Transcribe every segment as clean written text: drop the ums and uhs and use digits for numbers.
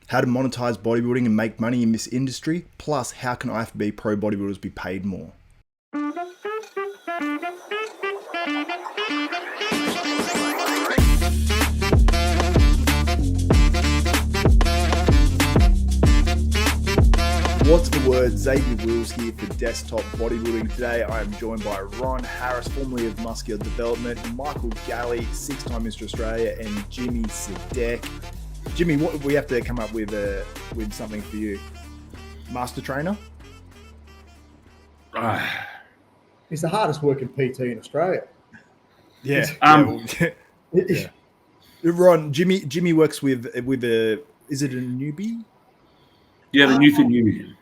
how to monetize bodybuilding and make money in this industry, plus how can IFBB Pro Bodybuilders be paid more. What's the word? Xavier Wills here for Desktop Bodybuilding. Today I am joined by Ron Harris, formerly of Muscular Development, Michael Galley, 6-time Mr. Australia, and Jimmy Sadek. Jimmy, what we have to come up with something for you. Master trainer? He's the hardest working PT in Australia. Yeah. Yeah. Ron, Jimmy works with is it a newbie? Yeah, the New Fit newbie.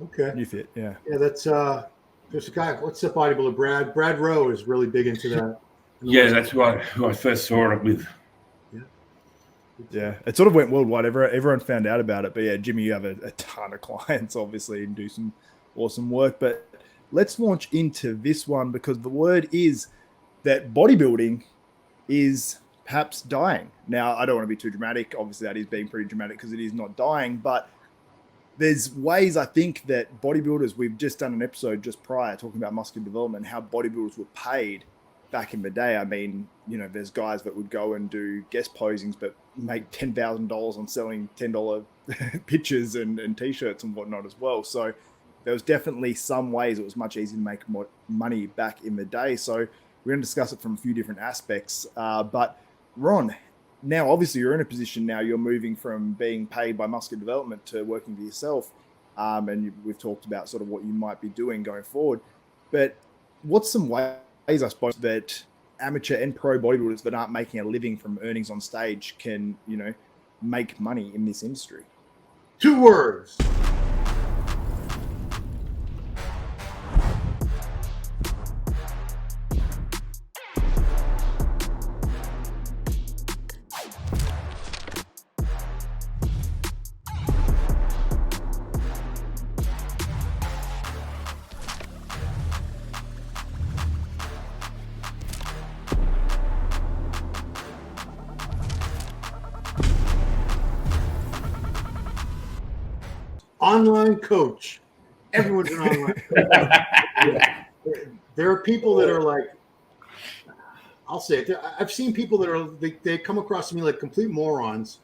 Okay. New Fit, yeah. Yeah, that's there's a guy, what's the bodybuilder? Brad Rowe is really big into that. Yeah, that's who I first saw it with. Yeah, it sort of went worldwide. Everyone found out about it. But yeah, Jimmy, you have a ton of clients, obviously, and do some awesome work. But let's launch into this one because the word is that bodybuilding is perhaps dying. Now, I don't want to be too dramatic. Obviously, that is being pretty dramatic because it is not dying. But there's ways I think that bodybuilders, we've just done an episode just prior talking about muscular development, how bodybuilders were paid back in the day. I mean, you know, there's guys that would go and do guest posings, but make $10,000 on selling $10 pictures and t-shirts and whatnot as well. So there was definitely some ways it was much easier to make more money back in the day. So we're going to discuss it from a few different aspects. But Ron, now obviously you're in a position now, you're moving from being paid by muscular development to working for yourself. And we've talked about sort of what you might be doing going forward. But what's some ways, I suppose, that amateur and pro bodybuilders that aren't making a living from earnings on stage can, you know, make money in this industry? 2 words. Online coach. Everyone's an online coach. There are people that are like, I'll say it. I've seen people that are, they come across to me like complete morons,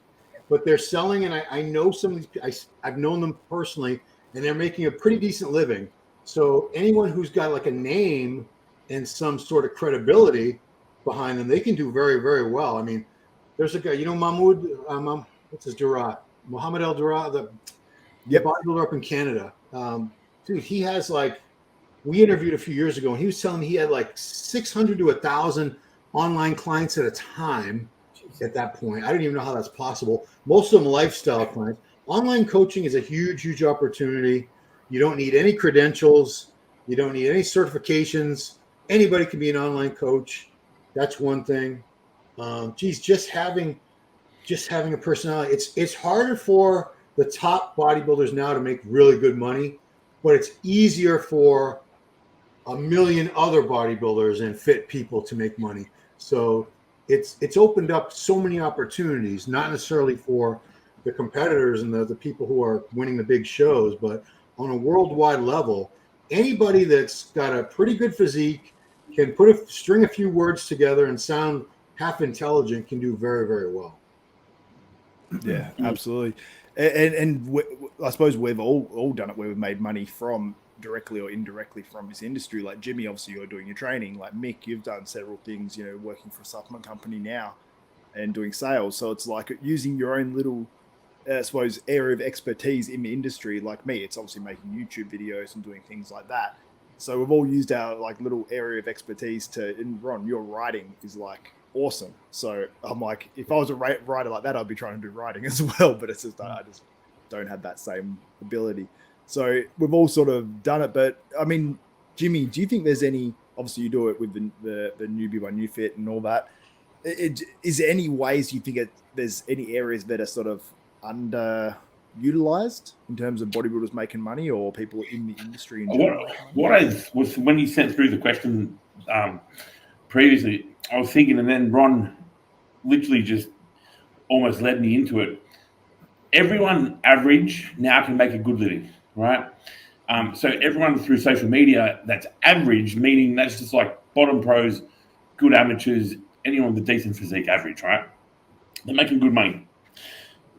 but they're selling, and I know some of these, I've known them personally, and they're making a pretty decent living. So anyone who's got like a name and some sort of credibility behind them, they can do very, very well. I mean, there's a guy, you know, Mahmoud, what's his Durrah? Mohammed El Durrah, the bodybuilder up in Canada. Dude, he has like, we interviewed a few years ago, and he was telling me he had like 600 to 1,000 online clients at a time at that point. I don't even know how that's possible. Most of them lifestyle clients. Online coaching is a huge, huge opportunity. You don't need any credentials. You don't need any certifications. Anybody can be an online coach. That's one thing. Just having a personality. It's harder for the top bodybuilders now to make really good money, but it's easier for a million other bodybuilders and fit people to make money. So it's opened up so many opportunities, not necessarily for the competitors and the people who are winning the big shows, but on a worldwide level, anybody that's got a pretty good physique, can string a few words together and sound half intelligent, can do very, very well. Yeah, absolutely. And I suppose we've all done it where we've made money from directly or indirectly from this industry. Like Jimmy, obviously you're doing your training. Like Mick, you've done several things, you know, working for a supplement company now and doing sales. So it's like using your own little, I suppose, area of expertise in the industry. Like me, it's obviously making YouTube videos and doing things like that. So we've all used our like little area of expertise and Ron, your writing is like awesome. So I'm like, if I was a writer like that, I'd be trying to do writing as well, but it's just, I just don't have that same ability. So we've all sort of done it. But I mean, Jimmy, do you think there's any, obviously you do it with the newbie by New Fit and all that. Is there any ways you think there's any areas that are sort of underutilized in terms of bodybuilders making money or people in the industry in general? What I was, when you sent through the question previously, I was thinking, and then Ron literally just almost led me into it. everyone average now can make a good living, right? So everyone through social media that's average, meaning that's just like bottom pros, good amateurs, anyone with a decent physique average, right? They're making good money.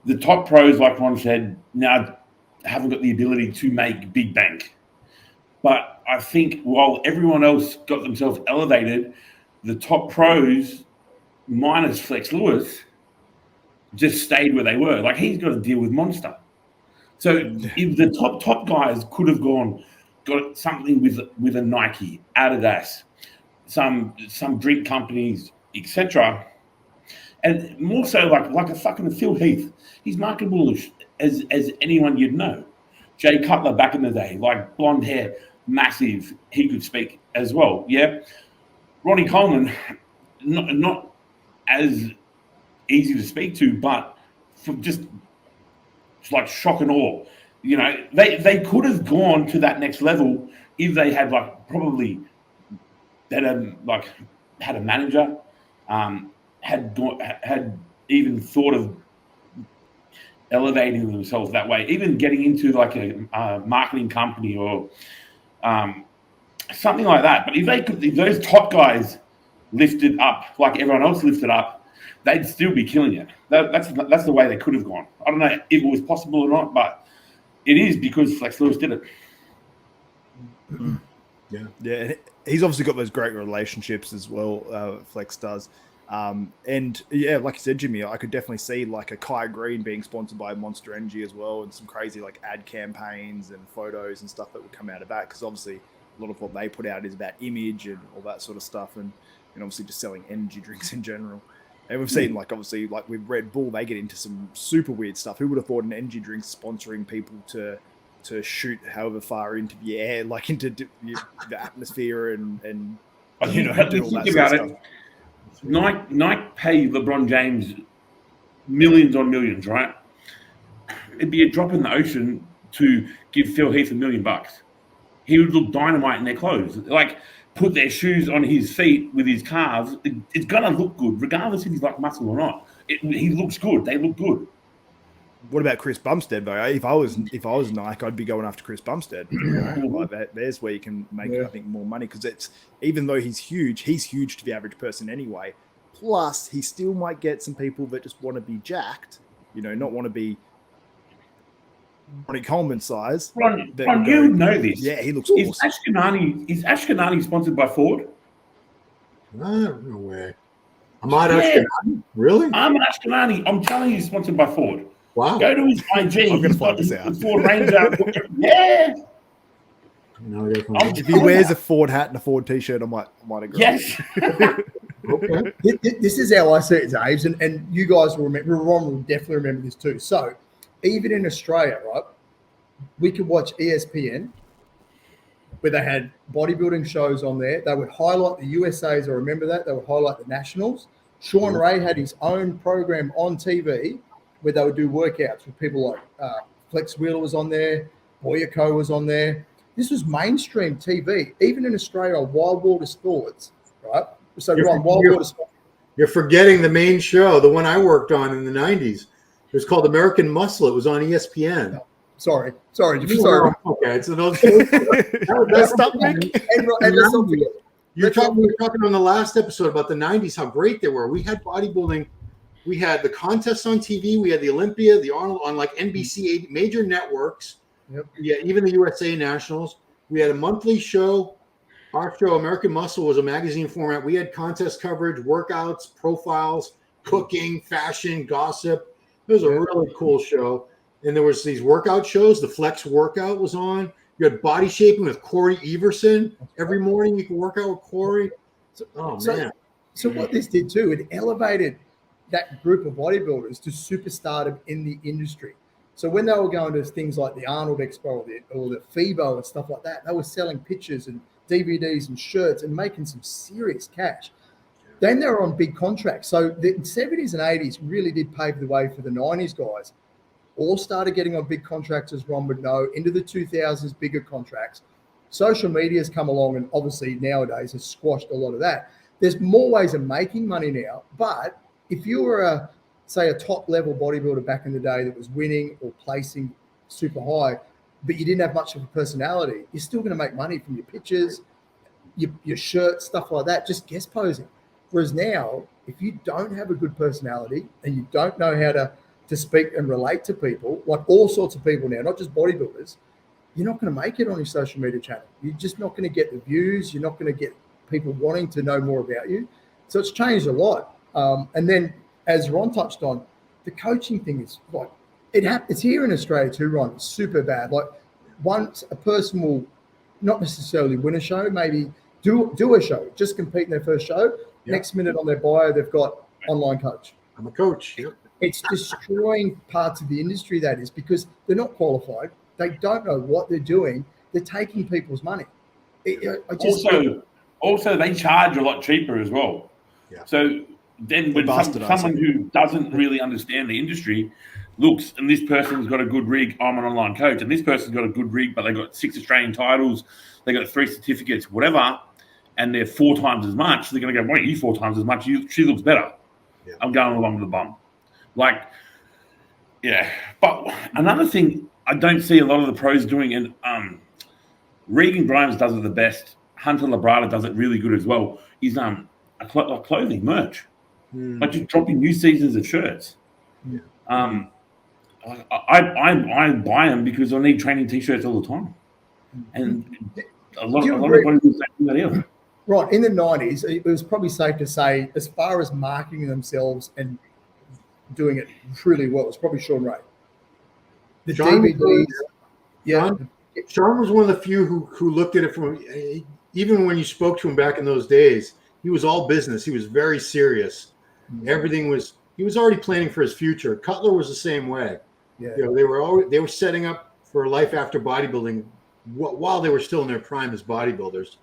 The top pros, like Ron said, now haven't got the ability to make big bank. But I think while everyone else got themselves elevated, the top pros, minus Flex Lewis, just stayed where they were. Like, he's got to deal with Monster. So if the top guys could have got something with a Nike, Adidas, some drink companies, etc., and more so like a fucking Phil Heath, he's marketable as anyone you'd know. Jay Cutler back in the day, like blonde hair, massive, he could speak as well. Yeah, Ronnie Coleman, not as easy to speak to, but from just like shock and awe. You know, they could have gone to that next level if they had had a manager, had even thought of elevating themselves that way, even getting into like a marketing company or something like that. But if those top guys lifted up like everyone else lifted up, they'd still be killing it. That's the way they could have gone. I don't know if it was possible or not, but it is because Flex Lewis did it. Yeah. He's obviously got those great relationships as well. Flex does. And yeah, like you said, Jimmy, I could definitely see like a Kai Green being sponsored by Monster Energy as well, and some crazy like ad campaigns and photos and stuff that would come out of that, because obviously a lot of what they put out is about image and all that sort of stuff, and obviously just selling energy drinks in general. And we've seen like obviously like with Red Bull, they get into some super weird stuff. Who would have thought an energy drink sponsoring people to shoot however far into the air, like into the atmosphere and do all that think sort about of it. stuff. Nike pay LeBron James millions on millions, right? It'd be a drop in the ocean to give Phil Heath $1 million. He would look dynamite in their clothes. Like, put their shoes on his feet with his calves. It's gonna look good, regardless if he's like muscle or not. He looks good. They look good. What about Chris Bumstead, though? If I was Nike, I'd be going after Chris Bumstead. Like that, there's where you can make, I think, more money, because it's, even though he's huge to the average person anyway. Plus, he still might get some people that just want to be jacked, not want to be Ronnie Coleman size. Ron, you know this. Yeah, he looks awesome. Is Ashkenani sponsored by Ford? No way. Ahmad Ashkenani? Really? Ahmad Ashkenani. I'm telling you, he's sponsored by Ford. Wow. Go to his IG. I'm going to find this out. Ford Ranger. Yeah. If he wears a Ford hat and a Ford t-shirt, I might agree. Yes. Okay. This is how I see it, Zaves, and you guys will remember. Ron will definitely remember this too. So, even in Australia, right, we could watch ESPN, where they had bodybuilding shows on there. They would highlight the USAs. I remember that. They would highlight the nationals. Sean Ray had his own program on TV where they would do workouts with people like Flex Wheeler was on there, Boyako was on there. This was mainstream TV, even in Australia. Wild Water Sports, right? So Ron, Wild Water Sports. You're forgetting the main show, the one I worked on in the 90s. It was called American Muscle. It was on ESPN. No, sorry. Okay, it's another show. We were talking on the last episode about the 90s, how great they were. We had bodybuilding. We had the contests on TV. We had the Olympia, the Arnold on like NBC, major networks. Yep. Yeah, even the USA Nationals. We had a monthly show. Our show, American Muscle, was a magazine format. We had contest coverage, workouts, profiles, cooking, fashion, gossip. It was a really cool show. And there was these workout shows. The Flex Workout was on. You had body shaping with Corey Everson. Every morning you could work out with Corey. Man. So what this did too, it elevated that group of bodybuilders to superstardom in the industry. So when they were going to things like the Arnold Expo or the FIBO and stuff like that, they were selling pictures and DVDs and shirts and making some serious cash. Then they were on big contracts. So the 70s and 80s really did pave the way for the 90s guys. All started getting on big contracts, as Ron would know, into the 2000s, bigger contracts. Social media has come along and obviously nowadays has squashed a lot of that. There's more ways of making money now, but if you were a say a top level bodybuilder back in the day that was winning or placing super high, but you didn't have much of a personality, you're still going to make money from your pictures, your shirt, stuff like that, just guest posing. Whereas now, if you don't have a good personality and you don't know how to speak and relate to people, like all sorts of people now, not just bodybuilders, you're not going to make it on your social media channel. You're just not going to get the views. You're not going to get people wanting to know more about you. So it's changed a lot. And then, as Ron touched on, the coaching thing is like, it's here in Australia too, Ron. It's super bad. Like once a person will not necessarily win a show, maybe do a show, just compete in their first show. Yep. Next minute on their bio, they've got online coach. I'm a coach. Yep. It's destroying parts of the industry, that is, because they're not qualified. They don't know what they're doing. They're taking people's money. Also, they charge a lot cheaper as well. Yeah. So then when someone who doesn't really understand the industry looks, and this person's got a good rig, I'm an online coach, and this person's got a good rig, but they've got 6 Australian titles, they got 3 certificates, whatever, and they're 4 times as much, they're going to go, why are you 4 times as much? She looks better. Yeah. I'm going along with the bum. Like, yeah. But another thing I don't see a lot of the pros doing, and Regan Grimes does it the best, Hunter Labrada does it really good as well, is clothing, merch. Like just dropping new seasons of shirts. Yeah. I buy them because I need training t-shirts all the time. And a lot of bodybuilders do that either. Right. In the 90s, it was probably safe to say, as far as marketing themselves and doing it really well, it's probably Sean Ray. The DVDs. Yeah. Sean was one of the few who looked at it from, even when you spoke to him back in those days, he was all business. He was very serious. Everything was, he was already planning for his future. Cutler was the same way. Yeah. You know, they were setting up for life after bodybuilding while they were still in their prime as bodybuilders.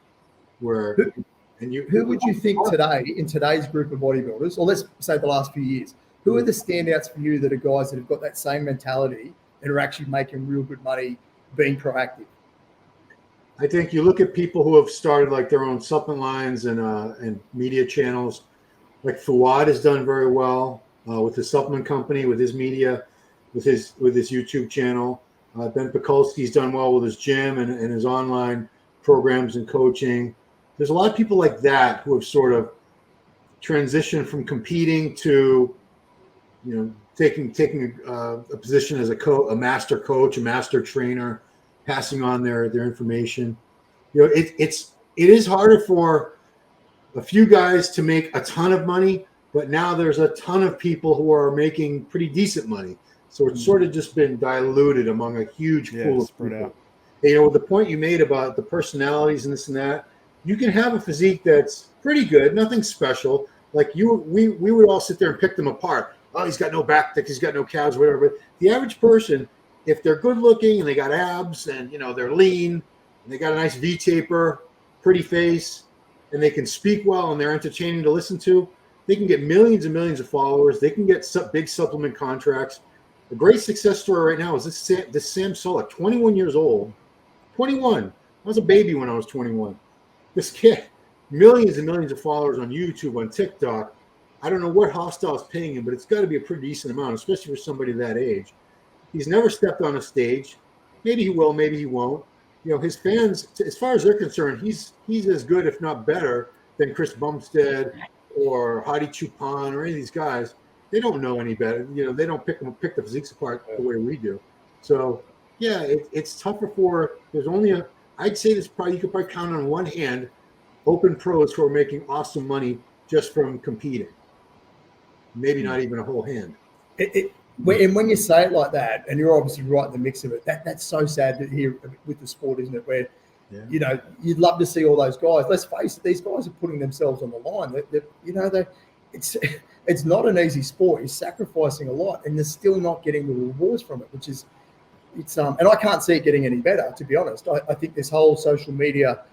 Who would you think today, in today's group of bodybuilders, or let's say the last few years, who are the standouts for you that are guys that have got that same mentality and are actually making real good money being proactive? I think you look at people who have started like their own supplement lines and media channels. Like Fuad has done very well with his supplement company, with his media, with his YouTube channel. Ben Pekulski's done well with his gym and his online programs and coaching. There's a lot of people like that who have sort of transitioned from competing to, you know, taking a position as a master coach, a master trainer, passing on their information. You know, it is harder for a few guys to make a ton of money, but now there's a ton of people who are making pretty decent money. So it's sort of just been diluted among a huge pool of people. Out. You know, the point you made about the personalities and this and that, you can have a physique that's pretty good, nothing special. Like we would all sit there and pick them apart. Oh, he's got no back thick, he's got no calves, whatever. But the average person, if they're good looking and they got abs and, you know, they're lean and they got a nice V-taper, pretty face, and they can speak well and they're entertaining to listen to, they can get millions and millions of followers. They can get big supplement contracts. A great success story right now is this Sam Sulek, 21 years old. 21. I was a baby when I was 21. This kid, millions and millions of followers on YouTube, on TikTok. I don't know what Hostile is paying him, but it's got to be a pretty decent amount, especially for somebody that age. He's never stepped on a stage. Maybe he will, maybe he won't. You know, his fans, as far as they're concerned, he's as good, if not better, than Chris Bumstead or Hadi Choopan or any of these guys. They don't know any better. You know, they don't pick the physiques apart the way we do. So, yeah, it's tougher for. There's only I'd say you could probably count on one hand open pros who are making awesome money just from competing. Maybe not even a whole hand. And when you say it like that, and you're obviously right in the mix of it, that's so sad to hear with the sport, isn't it? Where, you know, you'd love to see all those guys. Let's face it, these guys are putting themselves on the line. It's not an easy sport. You're sacrificing a lot, and they're still not getting the rewards from it, which is, and I can't see it getting any better, to be honest. I think this whole social media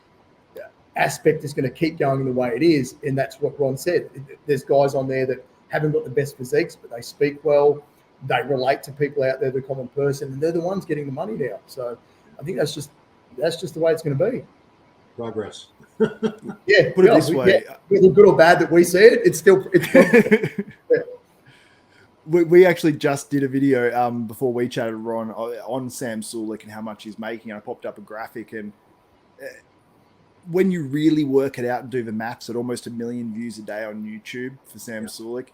aspect is going to keep going the way it is, and that's what Ron said. There's guys on there that haven't got the best physiques, but they speak well. They relate to people out there, the common person, and they're the ones getting the money now. So I think that's just the way it's going to be. Progress. Yeah, put it this way. Whether good or bad that we see it, it's still. we actually just did a video before we chatted, Ron, on Sam Sulek and how much he's making. And I popped up a graphic, and when you really work it out and do the maths, at almost 1 million views a day on YouTube for Sam Sulek,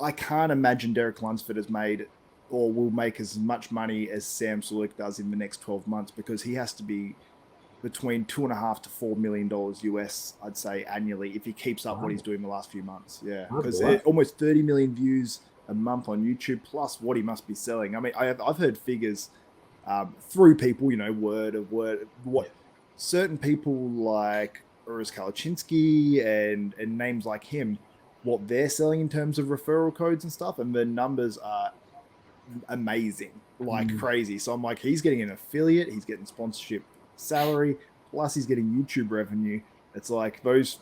I can't imagine Derek Lunsford has made or will make as much money as Sam Sulek does in the next 12 months, because he has to be between $2.5 to $4 million US, I'd say, annually, if he keeps up what he's doing the last few months. Yeah, because almost 30 million views a month on YouTube, plus what he must be selling. I mean, I've heard figures through people, word of what certain people like Urs Kalachinsky and names like him, what they're selling in terms of referral codes and stuff, and the numbers are amazing, like crazy. So I'm like, he's getting an affiliate, he's getting sponsorship salary, plus he's getting YouTube revenue. It's like those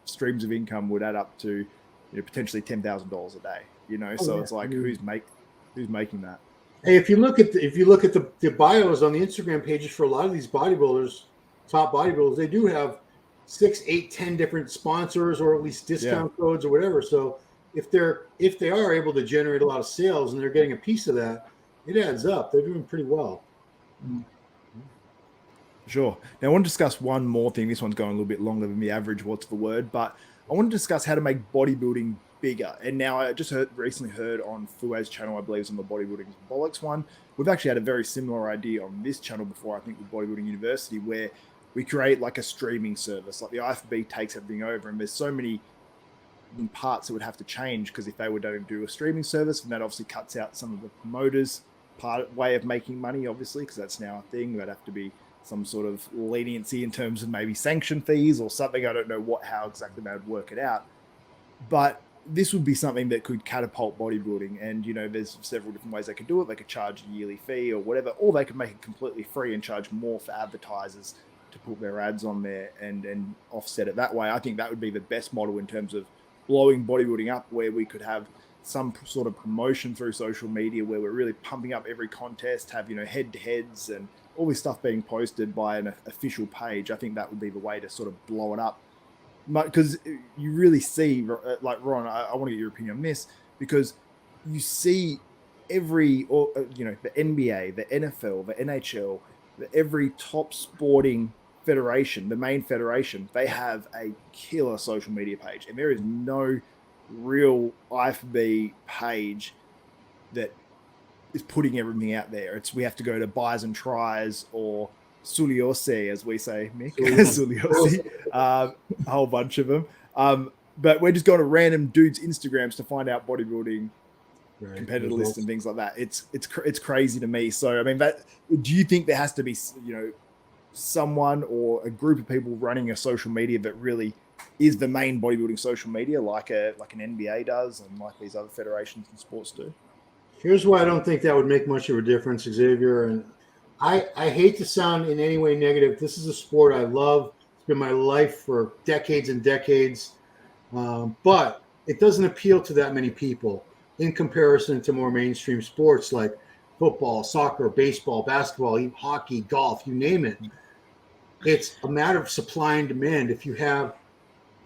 streams of income would add up to potentially $10,000 a day. So it's like who's making that? Hey, if you look at the bios on the Instagram pages for a lot of these bodybuilders, top bodybuilders, they do have 6, 8, 10 different sponsors, or at least discount codes or whatever. So if they are able to generate a lot of sales and they're getting a piece of that, it adds up. They're doing pretty well. Sure. Now I want to discuss one more thing. This one's going a little bit longer than the average what's the word, but I want to discuss how to make bodybuilding bigger. And now I just recently heard on Fuaz's channel, I believe it's on the Bodybuilding Bollocks one. We've actually had a very similar idea on this channel before, I think with Bodybuilding University, where we create like a streaming service, like the IFBB takes everything over, and there's so many parts that would have to change, because if they were to do a streaming service, then that obviously cuts out some of the promoters' way of making money, obviously, because that's now a thing. That'd have to be some sort of leniency in terms of maybe sanction fees or something. I don't know how exactly they would work it out, but this would be something that could catapult bodybuilding. And there's several different ways they could do it. They could charge a yearly fee or whatever, or they could make it completely free and charge more for advertisers to put their ads on there and offset it that way. I think that would be the best model in terms of blowing bodybuilding up, where we could have some sort of promotion through social media, where we're really pumping up every contest, have head-to-heads and all this stuff being posted by an official page. I think that would be the way to sort of blow it up, because you really see, like Ron, I want to get your opinion on this, because you see the NBA, the NFL, the NHL, every top sporting federation, the main federation, they have a killer social media page, and there is no real IFBB page that is putting everything out there. We have to go to buys and tries, or Suliose, as we say, Mick. Suliose, a whole bunch of them. But we're just going to random dudes' Instagrams to find out bodybuilding competitor lists and things like that. It's crazy to me. So I mean, do you think there has to be someone or a group of people running a social media that really is the main bodybuilding social media, like an NBA does and like these other federations and sports do? Here's why I don't think that would make much of a difference, Xavier. And I hate to sound in any way negative. This is a sport I love. It's been my life for decades and decades. But it doesn't appeal to that many people in comparison to more mainstream sports like football, soccer, baseball, basketball, hockey, golf, you name it. It's a matter of supply and demand. If you have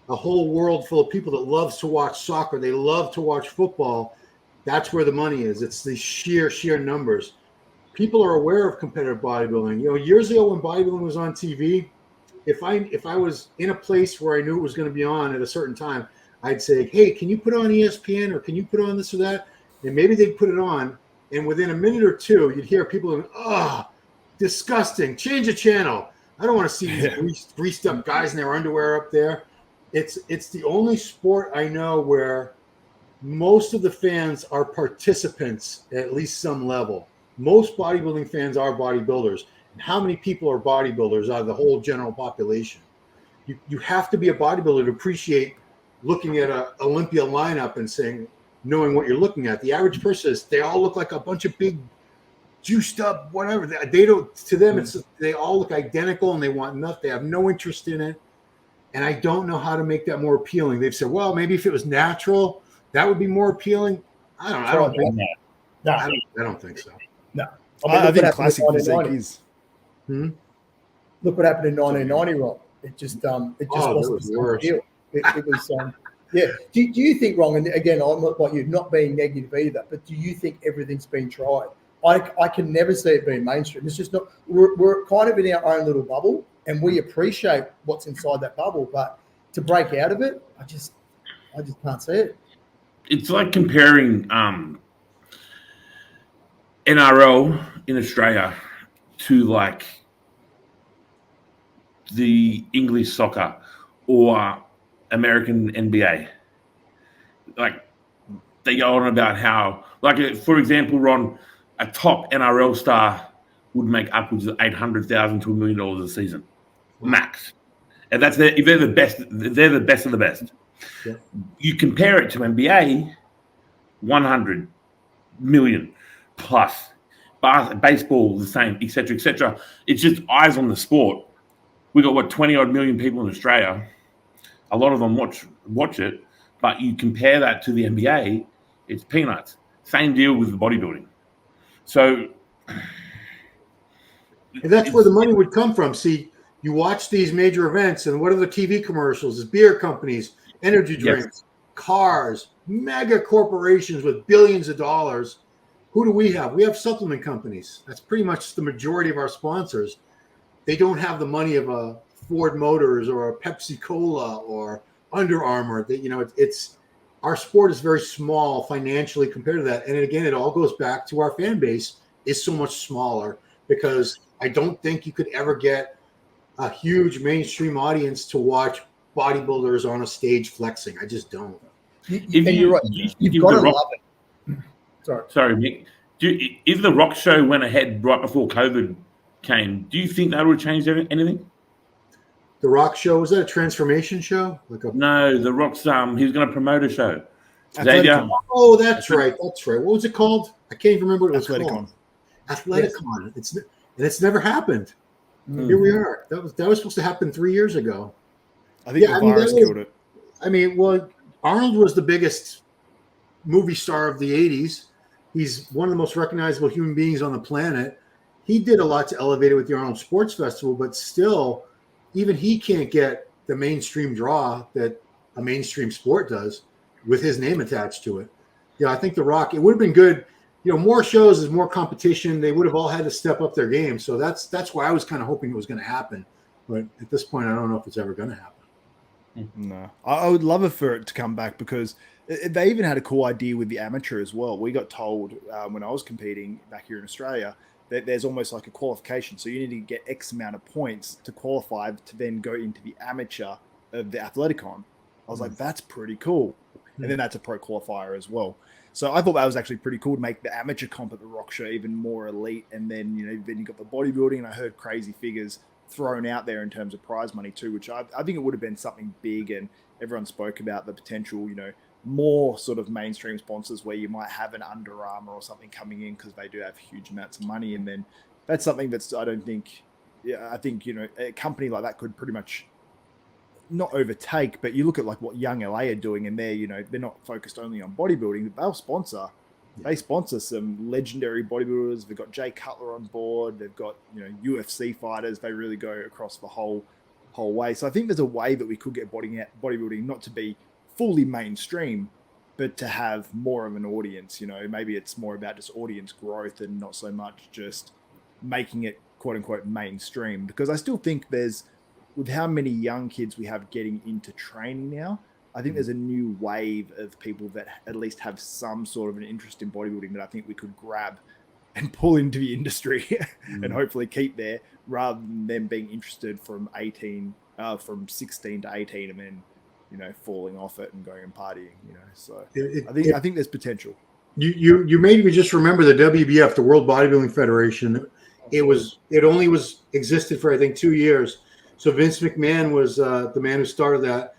a whole world full of people that loves to watch soccer, they love to watch football, that's where the money is. It's the sheer numbers. People are aware of competitive bodybuilding. Years ago when bodybuilding was on TV, if I was in a place where I knew it was going to be on at a certain time, I'd say, hey, can you put on ESPN, or can you put on this or that? And maybe they'd put it on, and within a minute or two, you'd hear people going, disgusting, change the channel. I don't want to see these greased up guys in their underwear up there. It's the only sport I know where most of the fans are participants at least some level. Most bodybuilding fans are bodybuilders. And how many people are bodybuilders out of the whole general population? You have to be a bodybuilder to appreciate looking at an Olympia lineup and knowing what you're looking at. The average person they all look like a bunch of big juiced up, whatever. They don't, to them, they all look identical and they want nothing. They have no interest in it. And I don't know how to make that more appealing. They've said, well, maybe if it was natural, that would be more appealing. I don't think so. No. I think classic physique is. Look what happened in 1990, Rob. It just wasn't the same deal. It was Yeah. Do you think, Ron, and again, I'm not like you, not being negative either, but do you think everything's been tried? I can never see it being mainstream. It's just not, we're kind of in our own little bubble and we appreciate what's inside that bubble, but to break out of it, I just can't see it. It's like comparing NRL in Australia to like the English soccer or American NBA. Like they go on about how, like for example, Ron, a top NRL star would make upwards of $800,000 to $1 million a season, max. And that's if they're the best. They're the best of the best. Yeah. You compare it to NBA, 100 million plus. Baseball the same, etc., etc. It's just eyes on the sport. We got 20 odd million people in Australia. A lot of them watch it, but you compare that to the NBA, it's peanuts. Same deal with the bodybuilding. So And that's where the money would come from. See, you watch these major events, and what are the TV commercials? It's beer companies, energy drinks, cars, mega corporations with billions of dollars. Who do we have? We have supplement companies. That's pretty much the majority of our sponsors. They don't have the money of a Ford Motors or a Pepsi Cola or Under Armour. It's our sport is very small financially compared to that. And again, it all goes back to our fan base is so much smaller because I don't think you could ever get a huge mainstream audience to watch bodybuilders on a stage flexing. I just don't. You're right. You've got to love it. Sorry, Mick. If the Rock show went ahead right before COVID came, do you think that would change anything? The Rock show, was that a transformation show? No, the Rock's he was going to promote a show. Xavier. Oh, that's right. That's right. What was it called? I can't even remember what it was called. Athleticon. Yes. It's never happened. Here we are. That was supposed to happen 3 years ago. I think the virus killed it. I mean, well, Arnold was the biggest movie star of the 80s. He's one of the most recognizable human beings on the planet. He did a lot to elevate it with the Arnold Sports Festival, but still, even he can't get the mainstream draw that a mainstream sport does with his name attached to it. Yeah, I think The Rock, it would have been good. More shows is more competition. They would have all had to step up their game. So that's why I was kind of hoping it was going to happen. But at this point, I don't know if it's ever going to happen. No, I would love it for it to come back because they even had a cool idea with the amateur as well. We got told when I was competing back here in Australia that there's almost like a qualification. So you need to get X amount of points to qualify to then go into the amateur of the Athleticon. I was like, that's pretty cool. And then that's a pro qualifier as well. So I thought that was actually pretty cool to make the amateur comp at the Rock Show even more elite. And then, then you got the bodybuilding, and I heard crazy figures thrown out there in terms of prize money too, which I think it would have been something big. And everyone spoke about the potential, more sort of mainstream sponsors where you might have an Under Armour or something coming in because they do have huge amounts of money. And then that's something that's, I think a company like that could pretty much not overtake, but you look at like what Young LA are doing, and they're not focused only on bodybuilding. They sponsor some legendary bodybuilders. They've got Jay Cutler on board. They've got UFC fighters. They really go across the whole way. So I think there's a way that we could get bodybuilding not to be fully mainstream, but to have more of an audience. Maybe it's more about just audience growth and not so much just making it quote unquote mainstream. Because I still think with how many young kids we have getting into training now, I think there's a new wave of people that at least have some sort of an interest in bodybuilding that I think we could grab and pull into the industry and hopefully keep there, rather than them being interested from 16 to 18 and then, falling off it and going and partying, So I think there's potential. You made me just remember the WBF, the World Bodybuilding Federation. It only existed for I think 2 years. So Vince McMahon was the man who started that,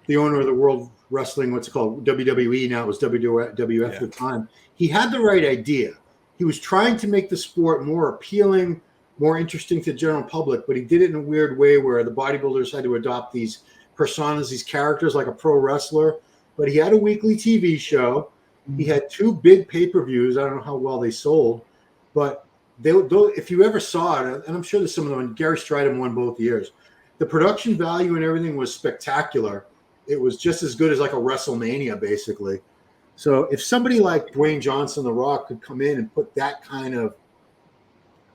the owner of the World Wrestling, what's it called, WWE now, it was WWF at the time. He had the right idea. He was trying to make the sport more appealing, more interesting to the general public, but he did it in a weird way where the bodybuilders had to adopt these personas, these characters like a pro wrestler. But he had a weekly TV show. He had 2 big pay-per-views. I don't know how well they sold, but if you ever saw it, and I'm sure there's some of them, Gary Stridham won both years, the production value and everything was spectacular. it was just as good as like a WrestleMania, basically. So if somebody like Dwayne Johnson, The Rock, could come in and put that kind of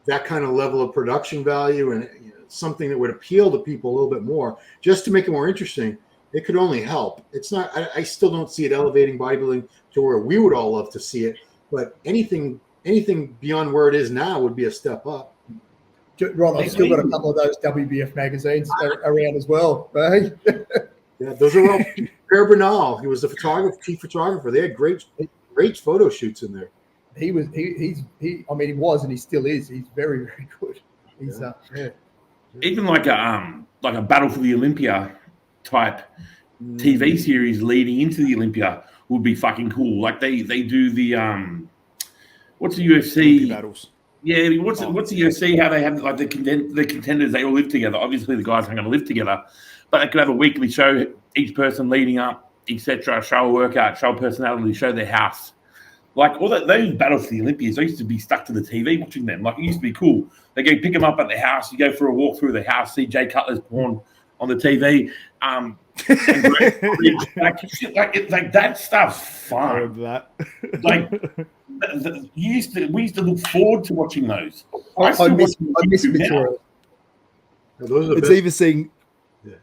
level of production value and something that would appeal to people a little bit more, just to make it more interesting, it could only help. It's not. I still don't see it elevating bodybuilding to where we would all love to see it, but anything beyond where it is now would be a step up. Ron, I've still got a couple of those WBF magazines around as well, right? Yeah, those are all Per Bernal. He was the chief photographer. They had great photo shoots in there. He was. I mean, he was, and he still is. He's very, very good. He's Even like a Battle for the Olympia type TV series leading into the Olympia would be fucking cool. Like they do the what's the UFC battles? Yeah, what's the UFC? How they have like the contenders? They all live together. Obviously, the guys aren't going to live together, but they could have a weekly show. Each person leading up, etc. Show a workout, show a personality, show their house. Like all that, those battles for the Olympians, I used to be stuck to the TV watching them. Like it used to be cool. They go pick them up at the house. You go for a walk through the house, see Jay Cutler's porn on the TV. Like that stuff's fun. That. We used to look forward to watching those. I miss material. Those are It's even seeing.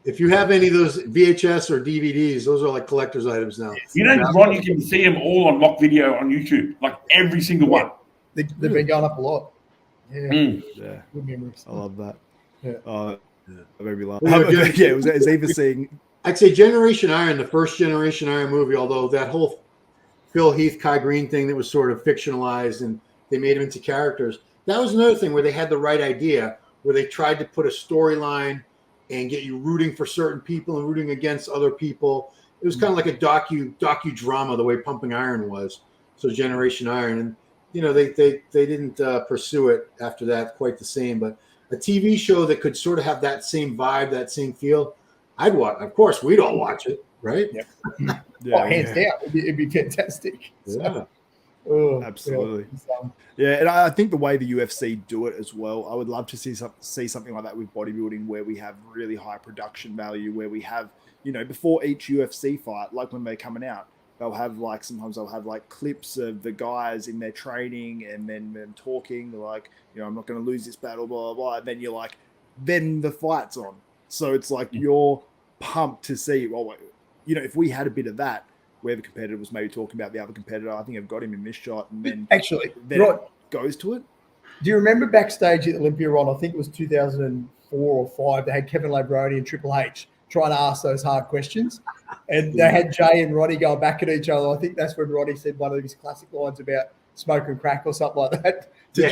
If you have any of those VHS or DVDs, those are like collector's items now. You know, Ron, you can see them all on Lock Video on YouTube, like every single one. They've been going up a lot. Yeah. Yeah. Good memories. I love that. Yeah. I made me laugh. Well, Yeah, it was even seeing. I'd say Generation Iron, the first Generation Iron movie, although that whole Phil Heath, Kai Green thing that was sort of fictionalized and they made them into characters. That was another thing where they had the right idea, where they tried to put a storyline and get you rooting for certain people and rooting against other people. It was kind of like a docudrama, the way Pumping Iron was. So Generation Iron, and they didn't pursue it after that quite the same. But a TV show that could sort of have that same vibe, that same feel, I'd watch. Of course, we'd all watch it, right? Yeah. Hands down, it'd be fantastic. Yeah. So, Absolutely. Yeah, and I think the way the UFC do it as well, I would love to see something like that with bodybuilding, where we have really high production value, where we have, before each UFC fight, like when they're coming out, sometimes they'll have clips of the guys in their training and then them talking, like, I'm not going to lose this battle, blah, blah, blah. And then you're like, then the fight's on. So it's like you're pumped to see, if we had a bit of that, where the competitor was maybe talking about the other competitor, I think I've got him in this shot, and then Rod, it goes to it. Do you remember backstage at Olympia, Ron? I think it was 2004 or 5. They had Kevin Labroni and Triple H trying to ask those hard questions, and they had Jay and Ronnie going back at each other. I think that's when Ronnie said one of his classic lines about smoking crack or something like that. Jay.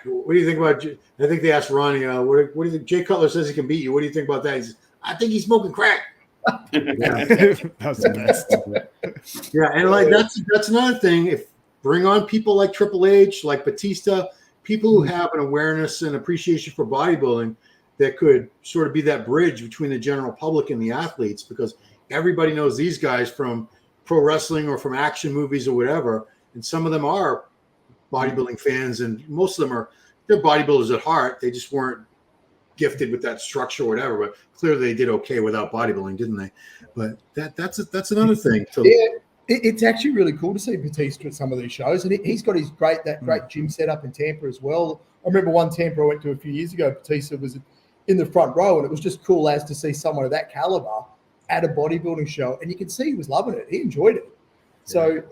What do you think about? I think they asked Ronnie, "What do you think?" Jay Cutler says he can beat you. What do you think about that? He says, "I think he's smoking crack." That's the best. Yeah, and that's another thing. If bring on people like Triple H, like Batista, people who have an awareness and appreciation for bodybuilding that could sort of be that bridge between the general public and the athletes, because everybody knows these guys from pro wrestling or from action movies or whatever, and some of them are bodybuilding fans, and most of them they're bodybuilders at heart. They just weren't gifted with that structure or whatever, but clearly they did okay without bodybuilding, didn't they? But that's another thing. It's actually really cool to see Batista at some of these shows, and he's got his great gym set up in Tampa as well. I remember one Tampa I went to a few years ago, Batista was in the front row, and it was just cool as to see someone of that caliber at a bodybuilding show, and you can see he was loving it. He enjoyed it. So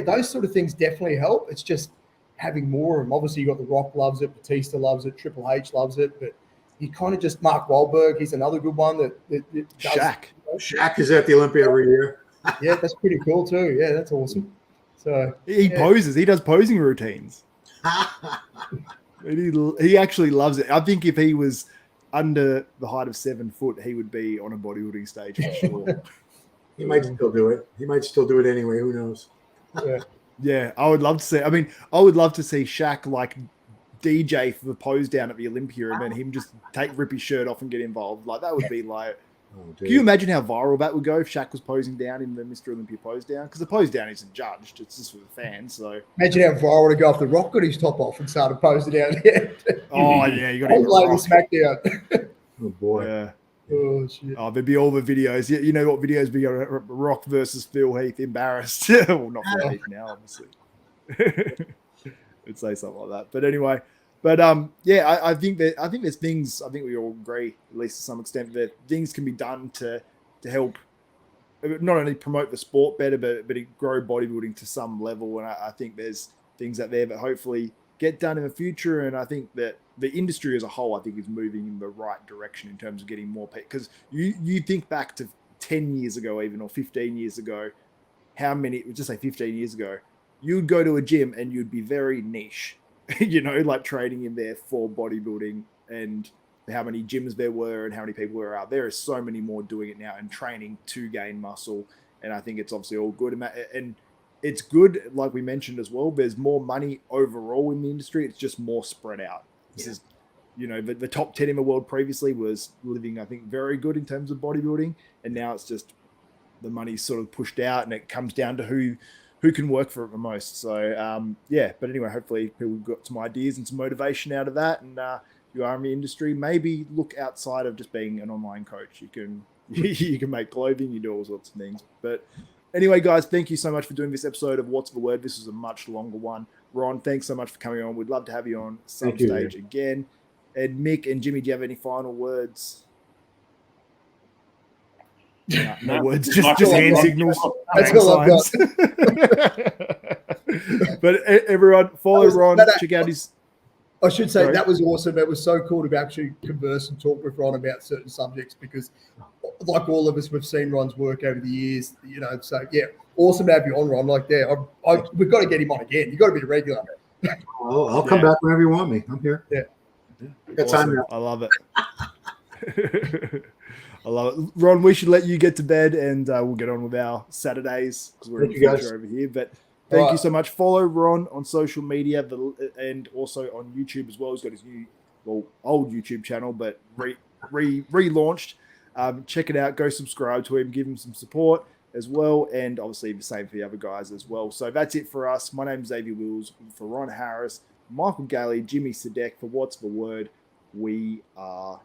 those sort of things definitely help. It's just having more of them. Obviously, you got The Rock loves it, Batista loves it, Triple H loves it, but you kind of just Mark Wahlberg. He's another good one that does. Shaq is at the Olympia every year. Yeah, that's pretty cool too. Yeah, that's awesome. So he poses. He does posing routines. He actually loves it. I think if he was under the height of 7 foot, he would be on a bodybuilding stage for sure. He might still do it. He might still do it anyway. Who knows? Yeah, I would love to see. I mean, I would love to see Shaq like DJ for the pose down at the Olympia, and then him just rip his shirt off and get involved. Like that would be like. Can you imagine how viral that would go if Shaq was posing down in the Mr. Olympia pose down? Because the pose down isn't judged; it's just for the fans. So imagine how viral to go off. The Rock got his top off and started posing down there. Oh yeah, you got to lay the SmackDown. Oh boy. Oh shit. Oh, there'd be all the videos. You know what videos be going? Rock versus Phil Heath embarrassed. Well, not Phil Heath now, obviously. It'd say something like that. But anyway, yeah, I think there's things. I think we all agree, at least to some extent, that things can be done to help not only promote the sport better, but grow bodybuilding to some level. And I think there's things out there that hopefully get done in the future. And I think that the industry as a whole, I think, is moving in the right direction in terms of getting more pay. Because you think back to 10 years ago, even, or 15 years ago, how many, just say 15 years ago, you'd go to a gym and you'd be very niche, like training in there for bodybuilding, and how many gyms there were and how many people were out there. Is so many more doing it now and training to gain muscle. And I think it's obviously all good. And it's good, like we mentioned as well, there's more money overall in the industry. It's just more spread out. This is, the top 10 in the world previously was living, I think, very good in terms of bodybuilding. And now it's just the money's sort of pushed out, and it comes down to who can work for it the most. So, yeah, but anyway, hopefully people got some ideas and some motivation out of that. And you are in the industry, maybe look outside of just being an online coach. You can make clothing, you do all sorts of things. But anyway, guys, thank you so much for doing this episode of What's the Word. This was a much longer one. Ron, thanks so much for coming on. We'd love to have you on some stage again. And Mick and Jimmy, do you have any final words? No words, just hand signals. That's all I've got. But everyone, follow Ron. Check out his. I should say that was awesome. It was so cool to actually converse and talk with Ron about certain subjects, because, like all of us, we've seen Ron's work over the years. So yeah, awesome to have you on, Ron. Like, we've got to get him on again. You've got to be a regular. I'll come back whenever you want me. I'm here. Yeah. Got time now. I love it. I love it. Ron, we should let you get to bed, and we'll get on with our Saturdays, because we're in the future over here. But thank you so much. Follow Ron on social media and also on YouTube as well. He's got his old YouTube channel, but relaunched. Check it out. Go subscribe to him. Give him some support as well. And obviously the same for the other guys as well. So that's it for us. My name's Xavier Wills. For Ron Harris, Michael Galley, Jimmy Sadek, for What's the Word, we are